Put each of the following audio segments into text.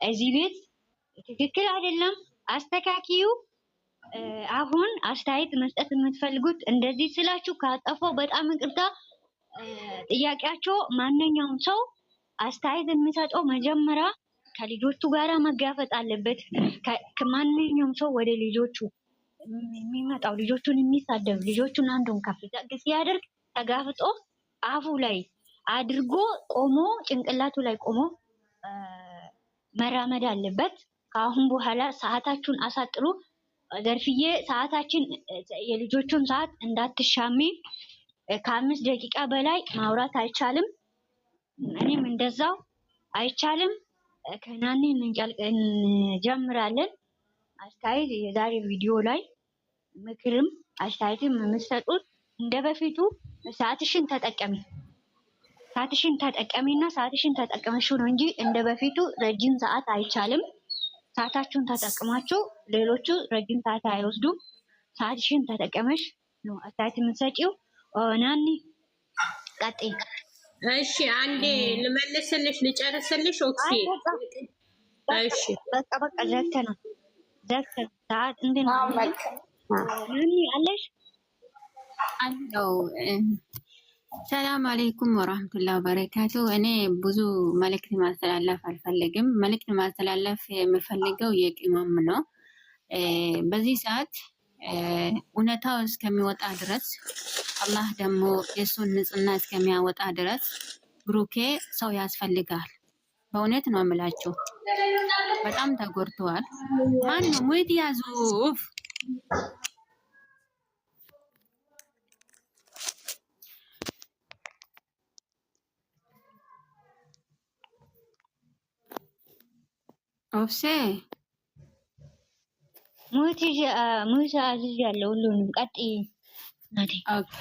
እዚህ ቤት ትክክል አይደለም፣ አስተካክዩ። አሁን አስተያየት መስጠት የምትፈልጉት እንደዚህ ስላችሁ ካጠፋው በጣም ይቅርታ። ጥያቄያቸው ማንኛውም ሰው አስተያየት የሚሰጠው መጀመሪያ ከልጆቹ ጋር መጋፈጥ አለበት። ከማንኛውም ሰው ወደ ልጆቹ የሚመጣው ልጆቹን የሚሳደብ ልጆቹን አንዱን ከፍ ዝቅ ሲያደርግ ተጋፍጦ አፉ ላይ አድርጎ ቆሞ ጭንቅላቱ ላይ ቆሞ መራመድ አለበት። ከአሁን በኋላ ሰዓታችሁን አሳጥሩ። ዘርፍዬ ሰዓታችን የልጆቹን ሰዓት እንዳትሻሚ። ከ5 ደቂቃ በላይ ማውራት አይቻልም። እኔም እንደዛው አይቻልም። ከናኒ እንጀምራለን። አስተያየት የዛሬ ቪዲዮ ላይ ምክርም አስተያየትም የምትሰጡት እንደበፊቱ ሰዓትሽን ተጠቀሚ። ሰዓትሽን ተጠቀሚና ሰዓትሽን ተጠቀመሽው ነው እንጂ እንደበፊቱ ረጅም ሰዓት አይቻልም። ሰዓታችሁን ተጠቅማችሁ ሌሎቹ ረጅም ሰዓት አይወስዱም። ሰዓትሽን ተጠቀመሽ ነው አስተያየት የምትሰጪው። ናኒ ቀጥይ። እሺ አንዴ ልመልስልሽ ልጨርስልሽ። ኦኬ እሺ በቃ ዘግተናል ሰዓት እንዴት ነው? ናኒ አለሽ? አለው። ሰላም አለይኩም ወራህመቱላሂ ወበረካቱ። እኔ ብዙ መልእክት ማስተላለፍ አልፈልግም። መልእክት ማስተላለፍ የምፈልገው የቅመም ነው። በዚህ ሰዓት እውነታው እስከሚወጣ ድረስ አላህ ደግሞ የሱን ንጽህና እስከሚያወጣ ድረስ ብሩኬ ሰው ያስፈልጋል። በእውነት ነው የምላችሁ። በጣም ተጎድተዋል። ማን ነው ሙይት ያዙፍ ኦፍሴ ሙት አዝዝ ያለው ሁሉንም ቀጥይ ናቲ። ኦኬ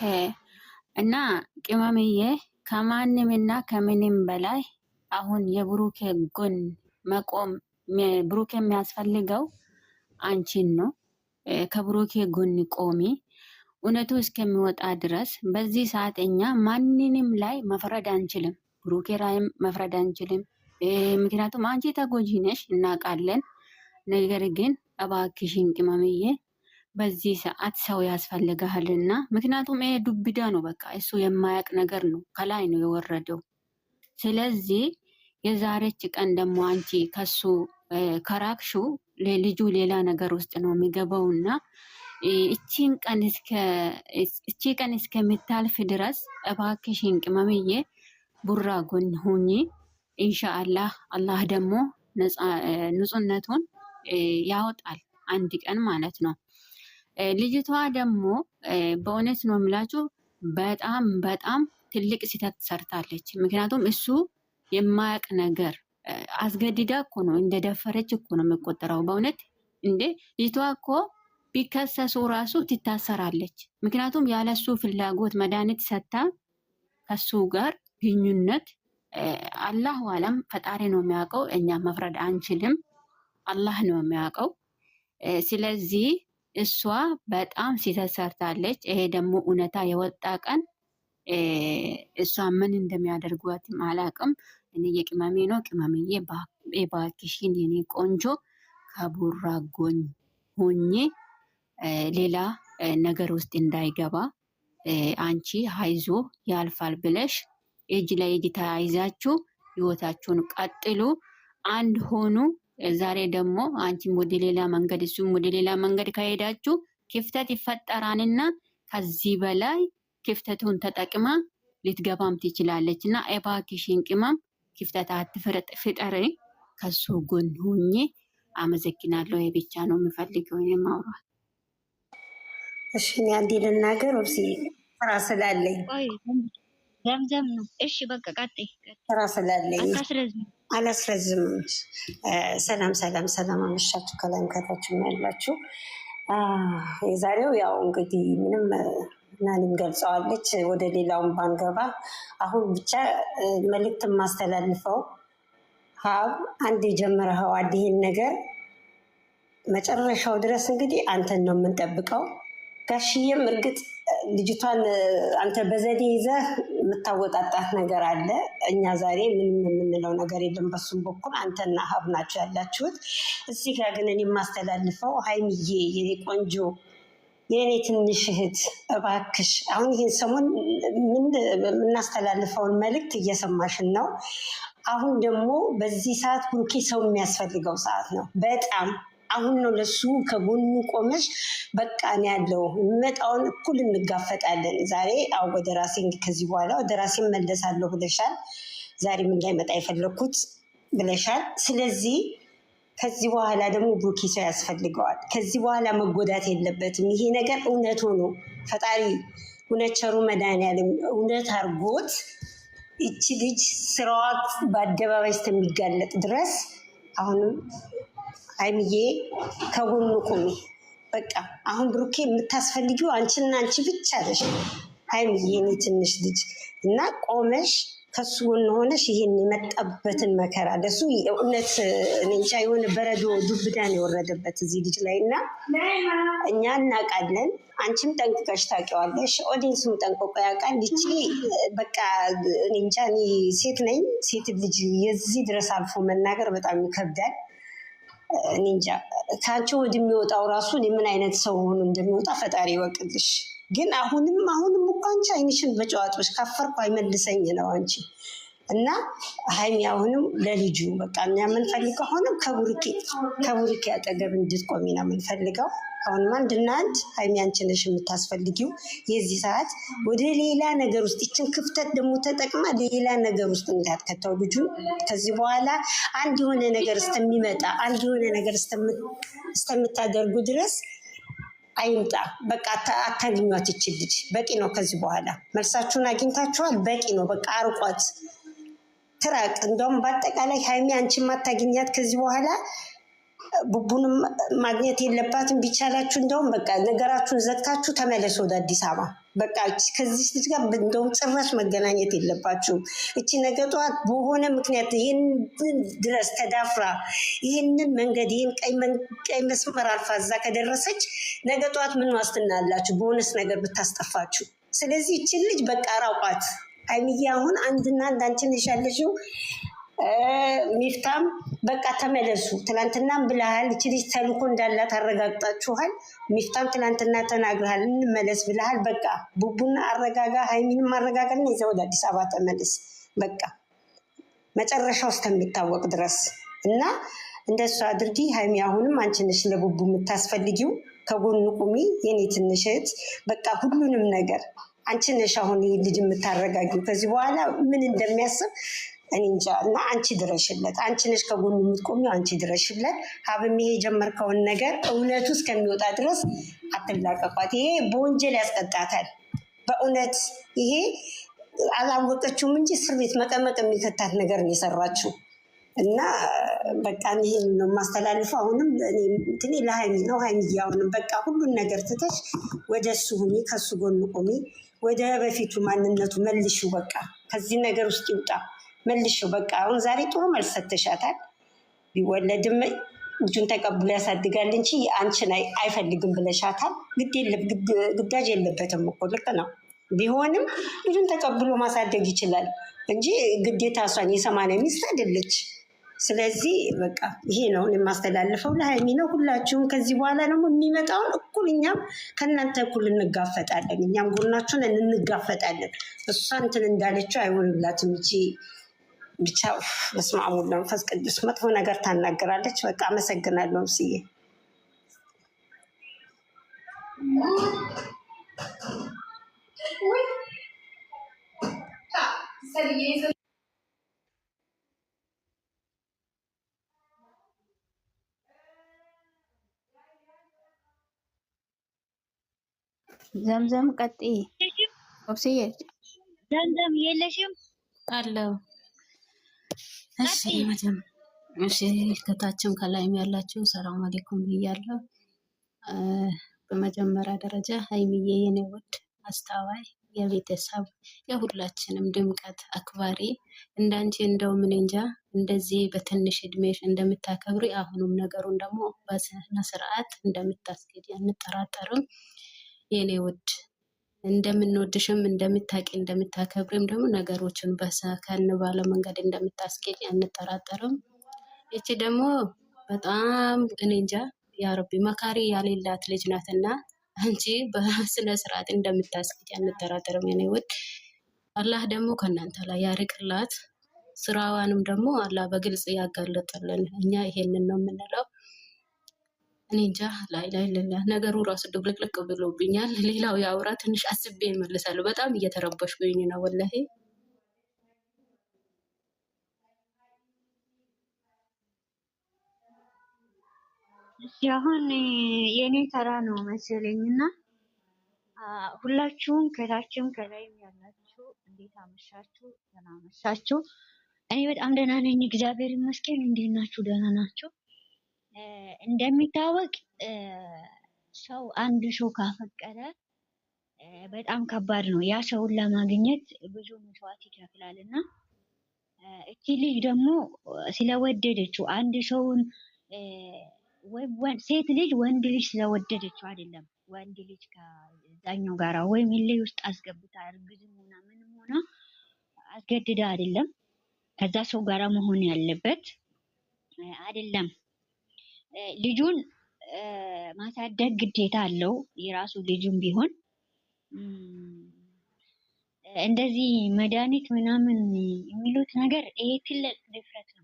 እና ቅመምዬ ከማንም እና ከምንም በላይ አሁን የብሩኬ ጎን መቆም ብሩኬ የሚያስፈልገው አንቺን ነው። ከብሩኬ ጎን ቆሚ። እውነቱ እስከሚወጣ ድረስ በዚህ ሰዓት እኛ ማንንም ላይ መፍረድ አንችልም። ብሩኬ ላይም መፍረድ አንችልም። ምክንያቱም አንቺ ተጎጂ ነሽ እናውቃለን። ነገር ግን እባክሽን ቅመምዬ በዚህ ሰዓት ሰው ያስፈልጋልና፣ ምክንያቱም ይሄ ዱብዳ ነው። በቃ እሱ የማያውቅ ነገር ነው፣ ከላይ ነው የወረደው። ስለዚህ የዛሬች ቀን ደግሞ አንቺ ከሱ ከራክሹ ልጁ ሌላ ነገር ውስጥ ነው የሚገባውና እቺ ቀን እስከምታልፍ ድረስ እባክሽን ቅመምዬ ቡራ ጎን ሁኚ። ኢንሻአላህ አላህ ደግሞ ንጹህነቱን ያወጣል አንድ ቀን ማለት ነው። ልጅቷ ደግሞ በእውነት ነው የምላችሁ በጣም በጣም ትልቅ ስህተት ሰርታለች። ምክንያቱም እሱ የማያውቅ ነገር አስገድዳ እኮ ነው እንደደፈረች እኮ ነው የሚቆጠረው። በእውነት እንዴ ልጅቷ እኮ ቢከሰሱ ራሱ ትታሰራለች። ምክንያቱም ያለሱ ፍላጎት መድኃኒት ሰታ ከሱ ጋር ግንኙነት አላህ ዋለም ፈጣሪ ነው የሚያውቀው። እኛ መፍረድ አንችልም፣ አላህ ነው የሚያውቀው። ስለዚህ እሷ በጣም ስህተት ሰርታለች። ይሄ ደግሞ እውነታ የወጣ ቀን እሷ ምን እንደሚያደርጓትም አላውቅም። እኔ የቅመሜ ነው። ቅመምዬ እባክሽን የኔ ቆንጆ ከቡራ ጎን ሆኜ ሌላ ነገር ውስጥ እንዳይገባ አንቺ ሀይዞ ያልፋል ብለሽ እጅ ለእጅ ተያይዛችሁ ህይወታችሁን ቀጥሉ፣ አንድ ሆኑ። ዛሬ ደግሞ አንቺም ወደ ሌላ መንገድ እሱም ወደ ሌላ መንገድ ከሄዳችሁ ክፍተት ይፈጠራልና ከዚህ በላይ ክፍተቱን ተጠቅማ ልትገባም ትችላለች። እና እባክሽን ቅመም ክፍተት አትፍጠሪ፣ ከሱ ጎን ሁኚ። አመሰግናለሁ። የብቻ ነው የምፈልገው ማውራት። እሺ እኔ አንዴ ልናገር ወርሲ ስራ ስላለኝ ዘምዘም ነው። እሺ በቃ ቀጥይ። ስራ ስላለኝ አላስረዝምም። ሰላም ሰላም ሰላም፣ አመሻችሁ ከላይም ከታችም ያላችሁ። የዛሬው ያው እንግዲህ ምንም ናንም ገልጸዋለች። ወደ ሌላውን ባንገባ አሁን ብቻ መልእክት ማስተላልፈው ሀብ አንድ የጀመረው አዲህን ነገር መጨረሻው ድረስ እንግዲህ አንተን ነው የምንጠብቀው። ጋሽዬም እርግጥ ልጅቷን አንተ በዘዴ ይዘህ የምታወጣጣት ነገር አለ። እኛ ዛሬ ምንም የምንለው ነገር የለም በሱም በኩል አንተና ሀብ ናቸው ያላችሁት። እዚህ ጋር ግን እኔ የማስተላልፈው ሀይሚዬ የኔ ቆንጆ የኔ ትንሽ እህት እባክሽ አሁን ይህን ሰሞን የምናስተላልፈውን መልእክት እየሰማሽን ነው። አሁን ደግሞ በዚህ ሰዓት ብሩኬ ሰው የሚያስፈልገው ሰዓት ነው። በጣም አሁን ነው ለሱ ከጎኑ ቆመሽ በቃ እኔ ያለው የሚመጣውን እኩል እንጋፈጣለን። ዛሬ አው ወደ ራሴ ከዚህ በኋላ ወደ ራሴ መለሳለሁ ብለሻል። ዛሬም እንዳይመጣ የፈለኩት ብለሻል። ስለዚህ ከዚህ በኋላ ደግሞ ብሩኬ ሰው ያስፈልገዋል። ከዚህ በኋላ መጎዳት የለበትም። ይሄ ነገር እውነት ሆኖ ፈጣሪ እውነት ቸሩ መድኃኒዓለም እውነት አድርጎት ይቺ ልጅ ስራዋ በአደባባይ እስከሚጋለጥ ድረስ አሁንም ሀይሚዬ ከጎኑ ቁሚ። በቃ አሁን ብሩኬ የምታስፈልጊው አንቺና አንቺ ብቻ ነሽ። ሀይሚዬ እኔ ትንሽ ልጅ እና ቆመሽ ከሱ ጎን ሆነሽ ይሄን የመጣበትን መከራ ለሱ እውነት እንጃ የሆነ በረዶ ዱብዳን የወረደበት እዚህ ልጅ ላይ እና እኛ እናውቃለን። አንቺም ጠንቅቀሽ ታውቂዋለሽ፣ ኦዲየንስም ጠንቅቆ ያውቃል። ይቺ በቃ እንጃ እኔ ሴት ነኝ፣ ሴት ልጅ የዚህ ድረስ አልፎ መናገር በጣም ይከብዳል። እኔ እንጃ ከአንቺ ወደ የሚወጣው ራሱ ምን አይነት ሰው ሆኖ እንደሚወጣ ፈጣሪ ይወቅልሽ። ግን አሁንም እኮ አንቺ አይንሽን በጨዋጥሽ ካፈርኩ አይመልሰኝ ነው አንቺ እና ሀይሚ አሁንም ለልጁ በቃ እኛ የምንፈልገው አሁንም ከቡሩኬ አጠገብ እንድትቆሚ ነው የምንፈልገው። አሁንም አንድና አንድ ሀይሚ አንቺ ነሽ የምታስፈልጊው የዚህ ሰዓት። ወደ ሌላ ነገር ውስጥ ይችን ክፍተት ደግሞ ተጠቅማ ሌላ ነገር ውስጥ እንዳትከተው ልጁን። ከዚህ በኋላ አንድ የሆነ ነገር እስከሚመጣ አንድ የሆነ ነገር እስከምታደርጉ ድረስ አይምጣ። በቃ አታግኟት ይችል ልጅ በቂ ነው። ከዚህ በኋላ መልሳችሁን አግኝታችኋል፣ በቂ ነው። በቃ አርቋት ትራቅ። እንደውም በአጠቃላይ ሀይሚ አንቺ ማታገኛት ከዚህ በኋላ ቡቡንም ማግኘት የለባትም። ቢቻላችሁ እንደውም በቃ ነገራችሁን ዘግታችሁ ተመለሱ ወደ አዲስ አበባ። በቃ ከዚህ ልጅ ጋር እንደውም ጭራሽ መገናኘት የለባችሁም። እቺ ነገ ጠዋት በሆነ ምክንያት ይህን ድረስ ተዳፍራ ይህንን መንገድ ይህን ቀይ መስመር አልፋ እዛ ከደረሰች ነገ ጠዋት ምን ዋስትና አላችሁ በሆነስ ነገር ብታስጠፋችሁ? ስለዚህ እችን ልጅ በቃ ራቋት። ሀይሚዬ አሁን አንድና አንድ አንቺ ነሽ ያለሽው። ሚፍታም በቃ ተመለሱ። ትናንትናም ብለሃል እቺ ልጅ ተልኮ እንዳላት አረጋግጣችኋል። ሚፍታም ትናንትና ተናግረሃል እንመለስ ብለሃል። በቃ ቡቡና አረጋጋ፣ ሀይሚንም አረጋጋና ይዘ ወደ አዲስ አበባ ተመለስ። በቃ መጨረሻው እስከሚታወቅ ድረስ እና እንደሱ አድርጊ። ሀይሚ አሁንም አንቺ ነሽ ለቡቡ የምታስፈልጊው። ከጎኑ ቁሚ የኔ ትንሽ እህት። በቃ ሁሉንም ነገር አንቺ ነሽ አሁን ይህ ልጅ የምታረጋጊው። ከዚህ በኋላ ምን እንደሚያስብ እኔ እንጃ። እና አንቺ ድረሽለት፣ አንቺ ነሽ ከጎኑ የምትቆሚው፣ አንቺ ድረሽለት። ሀብም ይሄ የጀመርከውን ነገር እውነቱ እስከሚወጣ ድረስ አትላቀቋት። ይሄ በወንጀል ያስቀጣታል። በእውነት ይሄ አላወቀችውም እንጂ እስር ቤት መቀመቅ የሚከታት ነገር ነው የሰራችው። እና በቃ ይሄን ነው የማስተላልፈው። አሁንም እኔ ለሀይሚ ነው። ሀይሚዬ አሁንም በቃ ሁሉን ነገር ትተሽ ወደ እሱ ሁኚ፣ ከሱ ጎን ቁሚ። ወደ በፊቱ ማንነቱ መልሹ። በቃ ከዚህ ነገር ውስጥ ይውጣ፣ መልሹ። በቃ አሁን ዛሬ ጥሩ መልስ ሰጥተሻታል። ቢወለድም ልጁን ተቀብሎ ያሳድጋል እንጂ አንቺን አይፈልግም ብለሻታል። ግዳጅ የለበትም እኮ ልክ ነው። ቢሆንም ልጁን ተቀብሎ ማሳደግ ይችላል እንጂ ግዴታ እሷን የሰማንያ ሚስት አይደለች። ስለዚህ በቃ ይሄ ነው የማስተላልፈው፣ ለሀይሚ ነው። ሁላችሁም ከዚህ በኋላ ደግሞ የሚመጣውን እኩል እኛም ከእናንተ እኩል እንጋፈጣለን። እኛም ጎናችሁን እንጋፈጣለን። እሷ እንትን እንዳለችው አይሆንላትም። ይቺ ብቻ በስመ አብ ወወልድ ወመንፈስ ቅዱስ መጥፎ ነገር ታናገራለች። በቃ አመሰግናለሁ ስዬ። ዘምዘም ቀጥይ። ኦብስዬ ዘምዘም የለሽም አለው። እሺ ከታችም ከላይም ያላችሁ ሰላም አለይኩም ብያለሁ። በመጀመሪያ ደረጃ ሀይሚዬ የኔ ውድ አስተዋይ የቤተሰብ የሁላችንም ድምቀት አክባሪ እንዳንቺ እንደው ምን እንጃ እንደዚህ በትንሽ እድሜሽ እንደምታከብሪ አሁንም ነገሩን ደግሞ በስነ ስርዓት እንደምታስኬድ አንጠራጠርም። የኔ ውድ እንደምንወድሽም እንደምታውቂ እንደምታከብሪም ደግሞ ነገሮችን በሰከን ባለ መንገድ እንደምታስኬድ አንጠራጠርም። ይቺ ደግሞ በጣም እኔ እንጃ ያ ረቢ መካሪ ያሌላት ልጅ ናትና አንቺ በስነ ስርዓት እንደምታስኬድ አንጠራጠርም። የኔ ውድ አላህ ደግሞ ከእናንተ ላይ ያርቅላት። ስራዋንም ደግሞ አላህ በግልጽ ያጋለጠልን። እኛ ይሄንን ነው የምንለው። እኔ እንጃ ላይ ነገሩ ራሱ ድብልቅልቅ ብሎብኛል። ሌላው ያውራ ትንሽ አስቤ እመልሳለሁ። በጣም እየተረበሽኩኝ ነው ወላሂ። እሺ አሁን የኔ ተራ ነው መሰለኝና ሁላችሁም ከታችም ከላይም ያላችሁ እንዴት አመሻችሁ? ደህና አመሻችሁ? እኔ በጣም ደህና ነኝ፣ እግዚአብሔር ይመስገን። እንዴት ናችሁ? ደህና ናችሁ? እንደሚታወቅ ሰው አንድ ሰው ካፈቀረ በጣም ከባድ ነው። ያ ሰውን ለማግኘት ብዙ መስዋዕት ይከፍላል እና እቺ ልጅ ደግሞ ስለወደደችው አንድ ሰውን ሴት ልጅ ወንድ ልጅ ስለወደደችው አይደለም። ወንድ ልጅ ከዛኛው ጋራ ወይም እልህ ውስጥ አስገብታ እርግዝም ሆና ምንም ሆና አስገድዳ አይደለም ከዛ ሰው ጋራ መሆን ያለበት አይደለም። ልጁን ማሳደግ ግዴታ አለው የራሱ ልጁም ቢሆን እንደዚህ መድኃኒት ምናምን የሚሉት ነገር ይሄ ትልቅ ድፍረት ነው።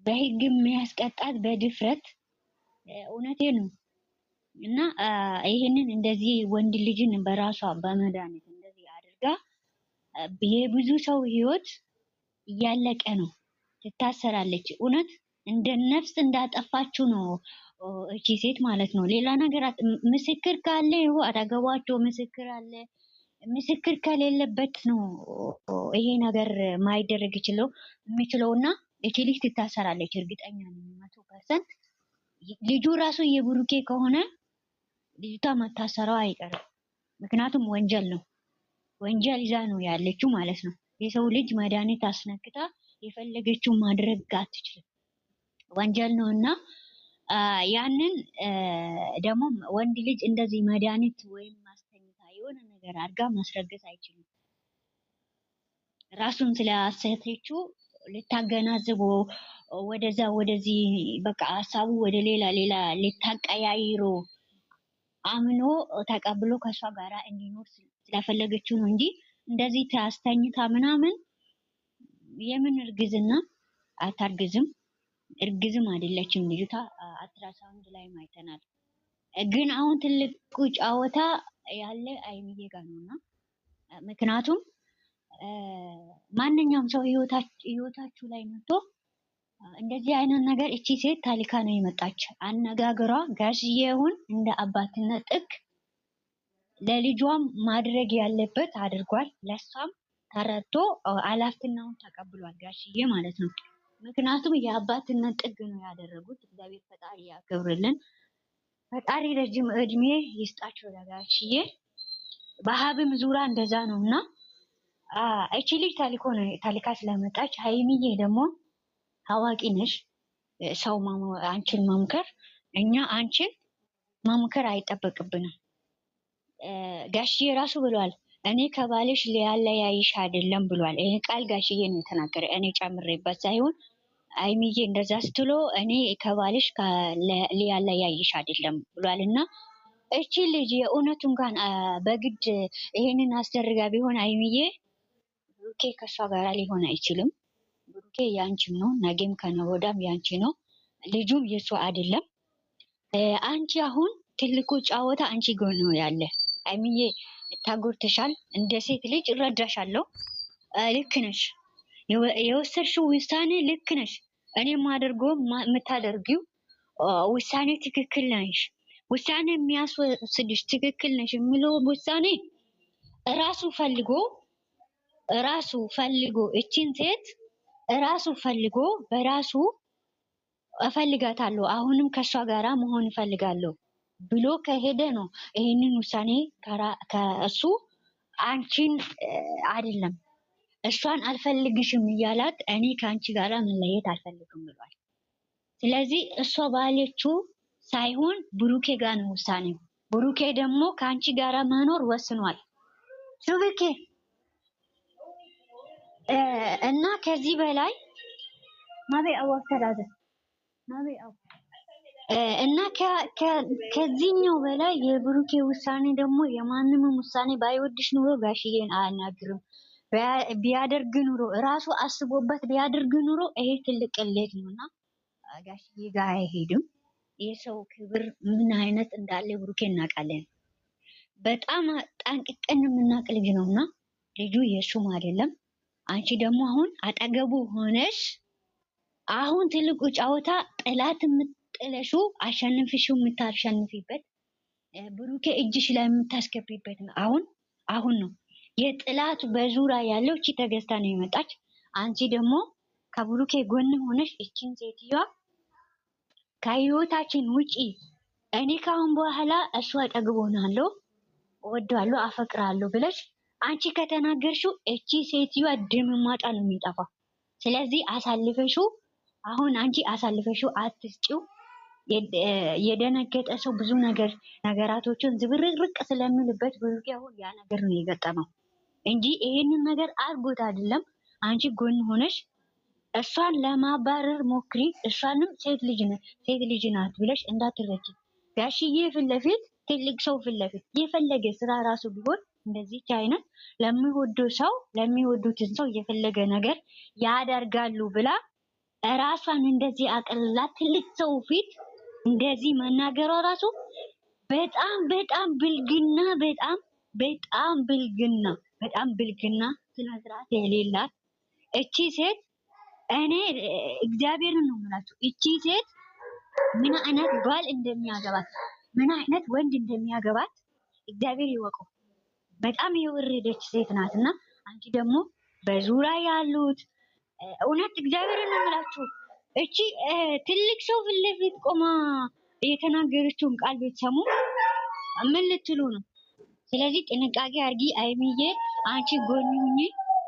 በህግ የሚያስቀጣት በድፍረት እውነቴ ነው። እና ይሄንን እንደዚህ ወንድ ልጅን በራሷ በመድኃኒት እንደዚህ አድርጋ የብዙ ሰው ህይወት እያለቀ ነው። ትታሰራለች። እውነት እንደ ነፍስ እንዳጠፋችሁ ነው እቺ ሴት ማለት ነው። ሌላ ነገር ምስክር ካለ ይሁ አጠገቧቸው ምስክር አለ። ምስክር ከሌለበት ነው ይሄ ነገር ማይደረግ የሚችለው እና እቺ ልጅ ትታሰራለች። እርግጠኛ ነኝ 100%። ልጁ ራሱ የብሩኬ ከሆነ ልጅቷ መታሰሯ አይቀርም። ምክንያቱም ወንጀል ነው። ወንጀል ይዛ ነው ያለችው ማለት ነው። የሰው ልጅ መድኃኒት አስነክታ የፈለገችውን ማድረግ አትችልም። ወንጀል ነው እና ያንን ደግሞ ወንድ ልጅ እንደዚህ መድኃኒት ወይም ማስተኝታ የሆነ ነገር አድርጋ ማስረገዝ አይችልም። ራሱን ስላሰተችው ልታገናዝቦ ወደዛ ወደዚህ በቃ ሀሳቡ ወደ ሌላ ልታቀያይሮ አምኖ ተቀብሎ ከሷ ጋራ እንዲኖር ስለፈለገችው ነው እንጂ እንደዚህ ታስተኝታ ምናምን የምን እርግዝና አታርግዝም። እርግዝም አይደለችም ልጅቷ። አልትራሳውንድ ላይ አይተናል። ግን አሁን ትልቁ ጫወታ ያለ አይሚዬ ጋር ነውና ምክንያቱም ማንኛውም ሰው ህይወታችሁ ላይ መጥቶ እንደዚህ አይነት ነገር እቺ ሴት ታሊካ ነው የመጣች። አነጋገሯ ጋሽዬውን እንደ አባትነት ጥግ ለልጇም ማድረግ ያለበት አድርጓል። ለሷም ተረድቶ ኃላፊነቱን ተቀብሏል ጋሽዬ ማለት ነው። ምክንያቱም የአባትነት ጥግ ነው ያደረጉት። እግዚአብሔር ፈጣሪ ያክብርልን። ፈጣሪ ረጅም እድሜ ይስጣቸው ለጋሽዬ። በሀብም ዙራ እንደዛ ነውና እቺ ልጅ ታሊካ ስለመጣች ሀይሚዬ ደግሞ አዋቂ ነሽ። ሰው አንቺን መምከር እኛ አንቺን መምከር አይጠበቅብንም። ጋሽዬ ራሱ ብሏል፣ እኔ ከባልሽ ሊያለያይሽ አይደለም ብሏል። ይሄ ቃል ጋሽዬ ነው የተናገረ፣ እኔ ጨምሬበት ሳይሆን አይሚዬ እንደዛ ስትሎ እኔ ከባልሽ ሊያለያይሽ አይደለም ብሏል። እና እቺ ልጅ የእውነቱን ጋር በግድ ይሄንን አስደርጋ ቢሆን አይሚዬ ብሩኬ ከሷ ጋር ሊሆን አይችልም። ብሩኬ ያንቺም ነው፣ ነገም ከነገወዲያም ያንቺ ነው። ልጁም የሷ አይደለም። አንቺ አሁን ትልቁ ጫወታ አንቺ ጎን ነው ያለ። አይሚዬ ታጎርተሻል። እንደ ሴት ልጅ እረዳሻለሁ። ልክ ነሽ። የወሰድሽው ውሳኔ ልክ ነሽ። እኔ የማደርገው የምታደርጊው ውሳኔ ትክክል ነሽ። ውሳኔ የሚያስወስድሽ ትክክል ነሽ የሚለው ውሳኔ ራሱ ፈልጎ እቺን ሴት ራሱ ፈልጎ በራሱ እፈልጋታለሁ አሁንም ከሷ ጋራ መሆን እፈልጋለሁ ብሎ ከሄደ ነው ይሄንን ውሳኔ ከእሱ አንቺን አይደለም እሷን አልፈልግሽም እያላት እኔ ከአንቺ ጋራ መለየት አልፈልግም ብሏል። ስለዚህ እሷ ባለችው ሳይሆን ብሩኬ ጋር ነው ውሳኔው። ብሩኬ ደግሞ ከአንቺ ጋራ መኖር ወስኗል። ሹብኬ እና ከዚህ በላይ ማቤ አወፍተዳዘ ማቤ አው እና ከዚህኛው በላይ የብሩኬ ውሳኔ ደግሞ የማንንም ውሳኔ ባይወድሽ ኑሮ ጋሽዬን አያናግርም። ቢያደርግ ኑሮ ራሱ አስቦበት ቢያደርግ ኑሮ ይሄ ትልቅ ቅሌት ነውና ጋሽዬ ጋር አይሄድም። የሰው ክብር ምን አይነት እንዳለ ብሩኬ እናውቃለን። በጣም ጠንቅቀን የምናውቅ ልጅ ነውና ልጁ የሱም አይደለም። አንቺ ደግሞ አሁን አጠገቡ ሆነሽ አሁን ትልቁ ጨዋታ ጥላት የምትጥለሹ አሸንፍሽው የምታሸንፊበት ብሩኬ እጅሽ ላይ የምታስገቢበት ነው። አሁን ነው የጥላቱ በዙሪያ ያለው እቺ ተገዝታ ነው የመጣች። አንቺ ደግሞ ከብሩኬ ጎን ሆነሽ እቺን ሴትዮዋ ከህይወታችን ውጪ እኔ ካሁን በኋላ እሱ አጠገብ ሆናለሁ፣ እወዳለሁ፣ አፈቅራለሁ ብለሽ አንቺ ከተናገርሽው እቺ ሴትዮዋ ደም ማጣ ነው የሚጠፋ። ስለዚህ አሳልፈሽው አሁን አንቺ አሳልፈሽው አትስጪው። የደነገጠ ሰው ብዙ ነገራቶችን ዝብርቅርቅ ስለሚልበት ብሩኬ አሁን ያ ነገር ነው የገጠመው እንጂ ይሄንን ነገር አድርጎት አይደለም። አንቺ ጎን ሆነሽ እሷን ለማባረር ሞክሪ። እሷንም ሴት ልጅ ናት ብለሽ እንዳትረጂ። ጋሽዬ ፊት ለፊት ትልቅ ሰው ፊት ለፊት የፈለገ ስራ ራሱ ቢሆን እንደዚህ አይነት ለሚወዱትን ሰው የፈለገ ነገር ያደርጋሉ ብላ ራሷን እንደዚህ አቀልላ ትልቅ ሰው ፊት እንደዚህ መናገሯ ራሱ በጣም ብልግና ስነ ስርዓት የሌላት እቺ ሴት። እኔ እግዚአብሔርን ነው የምላችሁ፣ እቺ ሴት ምን አይነት ባል እንደሚያገባት ምን አይነት ወንድ እንደሚያገባት እግዚአብሔር ይወቀው። በጣም የወረደች ሴት ናትና አንቺ ደግሞ በዙሪያ ያሉት እውነት እግዚአብሔርን ነው የምላችሁ፣ እቺ ትልቅ ሰው ፊት ለፊት ቆማ የተናገረችውን ቃል ብትሰሙ ምን ልትሉ ነው? ስለዚህ ጥንቃቄ አድርጊ አይሚዬ። አንቺ ጎን ሁኚ።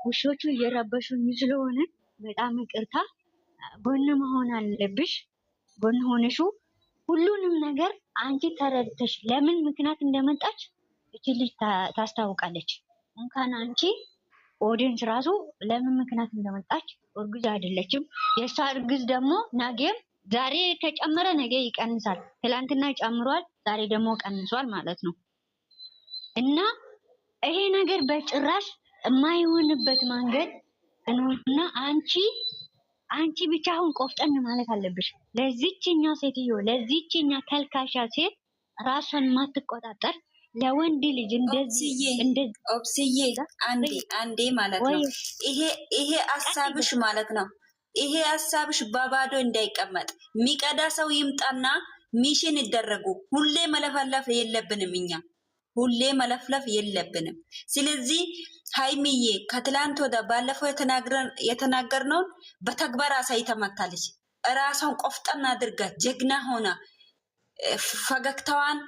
ውሾቹ እየረበሹኝ ስለሆነ በጣም ይቅርታ። ጎን መሆን አለብሽ። ጎን ሆነሹ ሁሉንም ነገር አንቺ ተረድተሽ ለምን ምክንያት እንደመጣች እቺ ልጅ ታስታውቃለች። እንኳን አንቺ ኦዲየንስ ራሱ ለምን ምክንያት እንደመጣች እርጉዝ አይደለችም። የእሷ እርጉዝ ደግሞ ነገም ዛሬ ከጨመረ ነገ ይቀንሳል። ትላንትና ጨምሯል፣ ዛሬ ደግሞ ቀንሷል ማለት ነው። እና ይሄ ነገር በጭራሽ የማይሆንበት መንገድ እና አንቺ ብቻ አሁን ቆፍጠን ማለት አለብሽ። ለዚችኛ ሴትዮ ለዚችኛ ተልካሻ ሴት ራሷን ማትቆጣጠር ለወንድ ልጅ እንደዚህ ኦብስዬ አንዴ ማለት ነው። ይሄ ሀሳብሽ ማለት ነው። ይሄ ሀሳብሽ በባዶ እንዳይቀመጥ የሚቀዳ ሰው ይምጣና ሚሽን ይደረጉ። ሁሌ መለፈለፍ የለብንም እኛ ሁሌ መለፍለፍ የለብንም። ስለዚህ ሃይሚዬ ከትላንት ወደ ባለፈው የተናገርነውን በተግባር አሳይተመታለች። እራሷን ቆፍጠና አድርጋ ጀግና ሆና ፈገግታዋን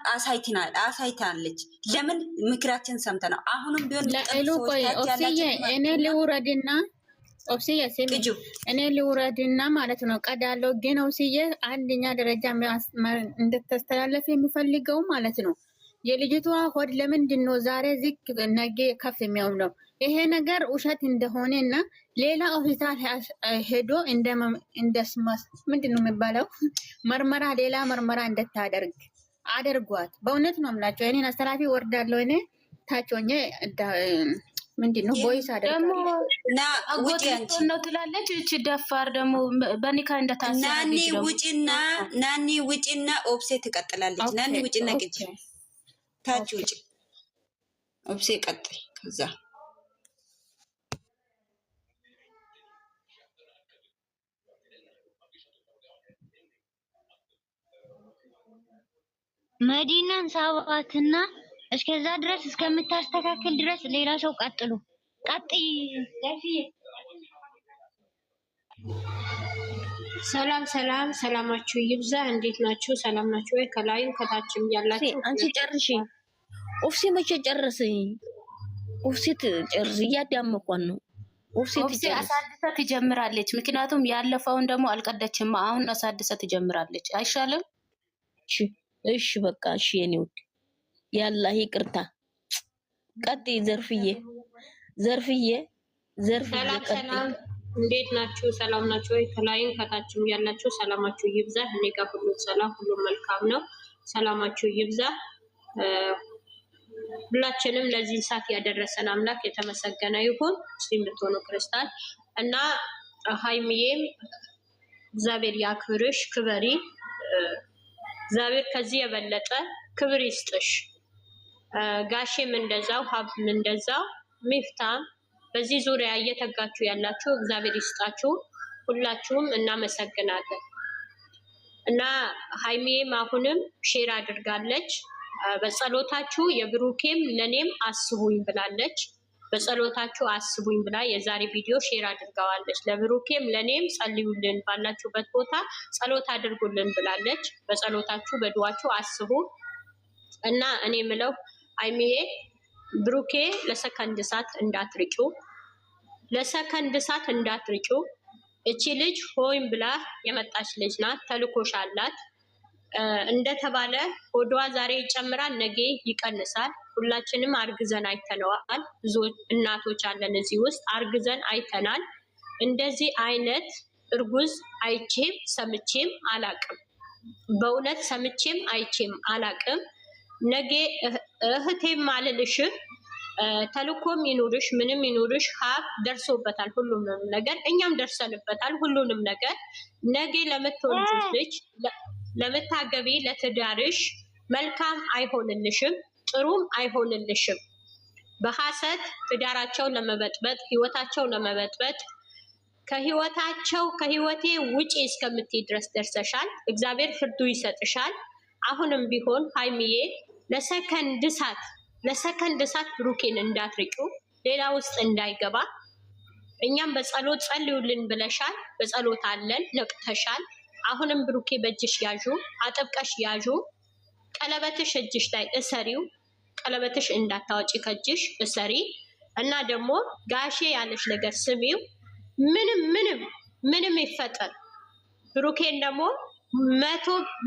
አሳይታለች። ለምን ምክራችን ሰምተ ነው። አሁንም ቢሆን እኔ ልውረድና ኦብስዬ እኔ ልውረድና ማለት ነው ቀዳለው። ግን ኦብስዬ አንደኛ ደረጃ እንድታስተላለፍ የሚፈልገው ማለት ነው የልጅቷ ሆድ ለምንድን ነው ዛሬ ዝቅ ነገ ከፍ የሚሆነው? ይሄ ነገር ውሸት እንደሆነ እና ሌላ ሆስፒታል ሄዶ ምንድን ነው የሚባለው መርመራ ሌላ መርመራ እንድታደርግ አድርጓት። በእውነት ነው የምላቸው። እኔን አስተላፊ ወርዳለሁ። እኔ ታቾኘ ምንድን ነው ቦይስ አደርጋለሁ እና ውጪ ነው ትላለች። እቺ ደፋር ደግሞ በኒካ እንደታሰረች ናኒ ውጪና ኦብሴ ትቀጥላለች። ናኒ ውጪና ቅጭ ታች ውጪ ኦብሴ ቀጥይ። ከዛ መዲናን ሳባትና እስከዛ ድረስ እስከምታስተካክል ድረስ ሌላ ሰው ቀጥሉ። ቀጥይ ለፊ ሰላማችሁ ይብዛ። እንዴት ናችሁ? ሰላም ናችሁ ወይ? ከላይም ከታችም ያላችሁ አንቺ ጨርሺ። ኦፍሴ መቼ ጨረስኝ? ኦፍሴ ጨርስ እያዳመቋን ነው። ኦፍሴ አሳድሳ ትጀምራለች። ምክንያቱም ያለፈውን ደግሞ አልቀደችም። አሁን አሳድሳ ትጀምራለች። አይሻልም? እሺ በቃ እሺ የኔ ውድ ያላ ይቅርታ ቀጥ ዘርፍዬ ሰላም ቀጥ ሰላም፣ እንዴት ናችሁ? ሰላም ናችሁ ወይ? ከላይም ከታችም ያላችሁ ሰላማችሁ ይብዛ። እኔ ጋር ሁሉ ሰላም፣ ሁሉ መልካም ነው። ሰላማችሁ ይብዛ። ሁላችንም ለዚህ ሰዓት ያደረሰን አምላክ የተመሰገነ ይሁን። ሙስሊም ብትሆኑ ክርስቲያን እና ሀይሚዬም እግዚአብሔር ያክብርሽ፣ ክበሪ። እግዚአብሔር ከዚህ የበለጠ ክብር ይስጥሽ። ጋሼም እንደዛው፣ ሀብም እንደዛው፣ ሚፍታም በዚህ ዙሪያ እየተጋችሁ ያላችሁ እግዚአብሔር ይስጣችሁ። ሁላችሁም እናመሰግናለን። እና ሀይሚዬም አሁንም ሼር አድርጋለች። በጸሎታችሁ የብሩኬም ለኔም አስቡኝ ብላለች። በጸሎታችሁ አስቡኝ ብላ የዛሬ ቪዲዮ ሼር አድርጋዋለች። ለብሩኬም ለኔም ጸልዩልን፣ ባላችሁበት ቦታ ጸሎት አድርጉልን ብላለች። በጸሎታችሁ በዱዋችሁ አስቡ። እና እኔ ምለው ሀይሚዬ ብሩኬ ለሰከንድ ሰዓት እንዳትርቂው፣ ለሰከንድ ሰዓት እንዳትርቂው። እቺ ልጅ ሆይም ብላ የመጣች ልጅ ናት። ተልኮሽ አላት። እንደተባለ ሆዷ ዛሬ ይጨምራል፣ ነገ ይቀንሳል። ሁላችንም አርግዘን አይተነዋል። ብዙ እናቶች አለን እዚህ ውስጥ አርግዘን አይተናል። እንደዚህ አይነት እርጉዝ አይቼም ሰምቼም አላቅም። በእውነት ሰምቼም አይቼም አላቅም። ነገ እህቴም አልልሽም፣ ተልኮም ይኑርሽ ምንም ይኑርሽ፣ ሀብ ደርሶበታል ሁሉንም ነገር፣ እኛም ደርሰንበታል ሁሉንም ነገር። ነገ ለምትወልጂው ልጅ ለምታገቢ ለትዳርሽ መልካም አይሆንልሽም፣ ጥሩም አይሆንልሽም። በሐሰት ትዳራቸውን ለመበጥበጥ ህይወታቸውን ለመበጥበጥ ከህይወቴ ውጪ እስከምትይ ድረስ ደርሰሻል። እግዚአብሔር ፍርዱ ይሰጥሻል። አሁንም ቢሆን ሀይሚዬ ለሰከንድ ሳት ብሩኬን እንዳትርቂው፣ ሌላ ውስጥ እንዳይገባ። እኛም በጸሎት ጸልዩልን ብለሻል። በጸሎት አለን፣ ነቅተሻል። አሁንም ብሩኬ በእጅሽ ያዡ፣ አጥብቀሽ ያዡ። ቀለበትሽ እጅሽ ላይ እሰሪው። ቀለበትሽ እንዳታወጪ ከእጅሽ እሰሪ። እና ደግሞ ጋሼ ያለሽ ነገር ስሚው። ምንም ይፈጠር ብሩኬን ደግሞ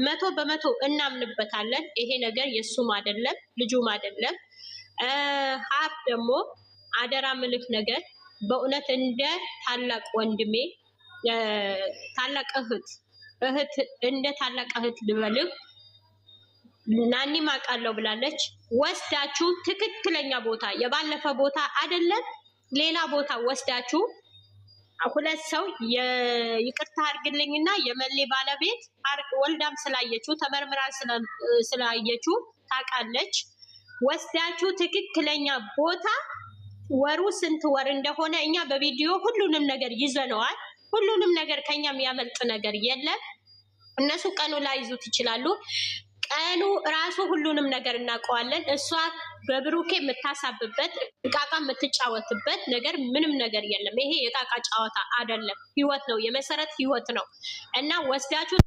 መቶ በመቶ እናምንበታለን። ይሄ ነገር የእሱም አይደለም ልጁም አይደለም። ሀብ ደግሞ አደራ ምልክ ነገር በእውነት እንደ ታላቅ ወንድሜ ታላቅ እህት እንደ ታላቅ እህት ልበልህ። ናኒ ማቃለው ብላለች። ወስዳችሁ ትክክለኛ ቦታ የባለፈ ቦታ አይደለም ሌላ ቦታ ወስዳችሁ ሁለት ሰው ይቅርታ አድርግልኝና የመሌ ባለቤት ወልዳም ስላየችው ተመርምራ ስላየችው ታውቃለች። ወስዳችሁ ትክክለኛ ቦታ ወሩ ስንት ወር እንደሆነ እኛ በቪዲዮ ሁሉንም ነገር ይዘነዋል። ሁሉንም ነገር ከኛ የሚያመልጥ ነገር የለም። እነሱ ቀኑ ላይ ይዙት ይችላሉ። ቀኑ ራሱ ሁሉንም ነገር እናውቀዋለን። እሷ በብሩኬ የምታሳብበት እቃቃ የምትጫወትበት ነገር ምንም ነገር የለም። ይሄ የጣቃ ጨዋታ አይደለም፣ ህይወት ነው። የመሰረት ህይወት ነው እና ወስዳችሁ